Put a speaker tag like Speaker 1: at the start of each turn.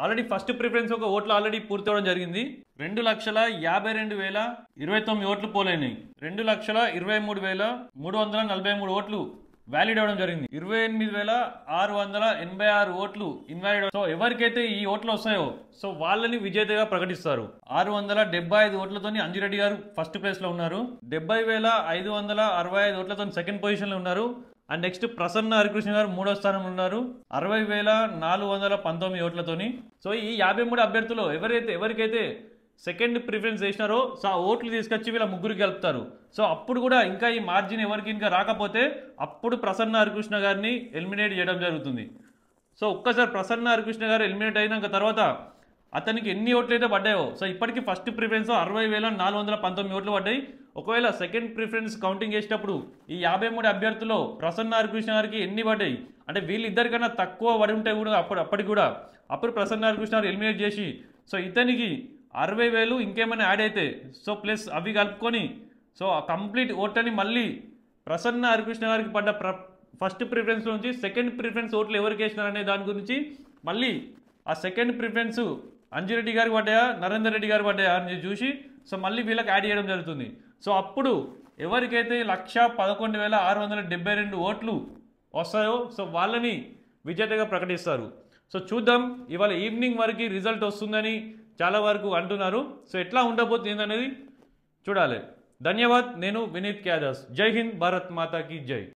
Speaker 1: Already first preference ఒక ఓట్లు already పూర్తవడం జరిగింది. 2,52,029 ఓట్లు పోలైనాయి. 2,23,343 ఓట్లు వ్యాలిడ్ అవ్వడం జరిగింది. 28,686 ఓట్లు ఇన్వాలిడ్. సో ఎవరికైతే ఈ ఓట్లు వస్తాయో సో వాళ్ళని విజేతగా ప్రకటిస్తారు. 675 ఓట్లతోని అంజిరెడ్డి గారు ఫస్ట్ ప్లేస్ లో ఉన్నారు. 70,565 ఓట్లతో సెకండ్ పొజిషన్ లో ఉన్నారు. అండ్ నెక్స్ట్ ప్రసన్న హరికృష్ణ గారు మూడో స్థానంలో ఉన్నారు 60,419 ఓట్లతోని. సో ఈ 53 అభ్యర్థులు ఎవరికైతే సెకండ్ ప్రిఫరెన్స్ చేసినారో సో ఆ ఓట్లు తీసుకొచ్చి వీళ్ళ ముగ్గురికి గెలుపుతారు. సో అప్పుడు కూడా ఇంకా ఈ మార్జిన్ ఎవరికి ఇంకా రాకపోతే అప్పుడు ప్రసన్న హరికృష్ణ గారిని ఎలిమినేట్ చేయడం జరుగుతుంది. సో ఒక్కసారి ప్రసన్న హరికృష్ణ గారు ఎలిమినేట్ అయినాక తర్వాత అతనికి ఎన్ని ఓట్లు అయితే పడ్డాయో సో ఇప్పటికీ ఫస్ట్ ప్రిఫరెన్స్ 60,419 ఓట్లు పడ్డాయి. ఒకవేళ సెకండ్ ప్రిఫరెన్స్ కౌంటింగ్ చేసేటప్పుడు ఈ 53 అభ్యర్థుల్లో ప్రసన్న హరికృష్ణ గారికి ఎన్ని పడ్డాయి అంటే వీళ్ళిద్దరికన్నా తక్కువ పడి ఉంటే కూడా అప్పుడు ప్రసన్న హరికృష్ణ గారు ఎలిమినేట్ చేసి సో ఇతనికి 60,000 ఇంకేమైనా యాడ్ అయితే సో ప్లస్ అవి కలుపుకొని సో ఆ కంప్లీట్ ఓట్లని మళ్ళీ ప్రసన్న హరికృష్ణ గారికి పడ్డ ఫస్ట్ ప్రిఫరెన్స్ నుంచి సెకండ్ ప్రిఫరెన్స్ ఓట్లు ఎవరికి వేసినారనే దాని గురించి మళ్ళీ ఆ సెకండ్ ప్రిఫరెన్స్ అంజిరెడ్డి గారికి పడ్డాయా నరేందర్ రెడ్డి గారికి పడ్డాయా అని చూసి సో మళ్ళీ వీళ్ళకి యాడ్ చేయడం జరుగుతుంది. సో అప్పుడు ఎవరికైతే 1,11,672 ఓట్లు వస్తాయో సో వాళ్ళని విజేతగా ప్రకటిస్తారు. సో చూద్దాం, ఇవాళ ఈవినింగ్ వరకు రిజల్ట్ వస్తుందని చాలా వరకు అంటున్నారు. సో ఎట్లా ఉండబోతుంది అనేది చూడాలి. ధన్యవాద్. నేను వినీత్ క్యాదాస్. జై హింద్, భారత్ మాతాకి జై.